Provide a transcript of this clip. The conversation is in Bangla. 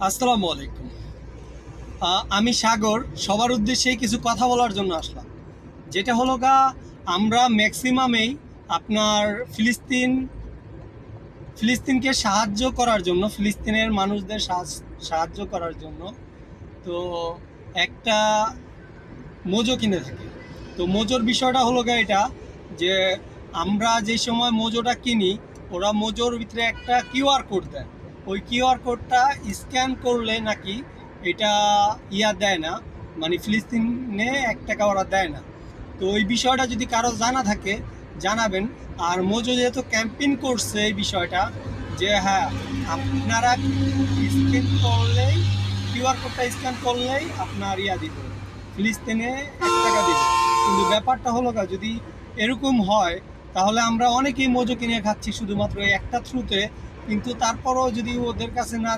আসসালামু আলাইকুম। আমি সাগর, সবার উদ্দেশ্যে কিছু কথা বলার জন্য আসলাম। যেটা হলো আমরা ম্যাক্সিমামেই আপনার ফিলিস্তিনকে সাহায্য করার জন্য, ফিলিস্তিনের মানুষদের সাহায্য করার জন্য তো একটা মোজো কিনে থাকি। তো মোজোর বিষয়টা হলো এটা যে আমরা যে সময় মোজোটা কিনি, ওরা মোজোর ভিতরে একটা কিউআর কোড দেয়। ওই কিউআর কোডটা স্ক্যান করলে নাকি এটা দেয় না, মানে ফিলিস্তিনে 1 টাকা ওরা দেয় না। তো ওই বিষয়টা যদি কারো জানা থাকে জানাবেন। আর মোজো যেহেতু ক্যাম্পেইন করছে এই বিষয়টা যে হ্যাঁ, আপনারা স্ক্যান করলেই, কিউআর কোডটা স্ক্যান করলেই আপনার দিবে, ফিলিস্তিনে 1 টাকা দিবে। কিন্তু ব্যাপারটা হলো যদি এরকম হয় তাহলে আমরা অনেকেই মোজো কিনে খাচ্ছি শুধুমাত্র একটা থ্রুতে। কিন্তু তারপরও যদি ওদের কাছে না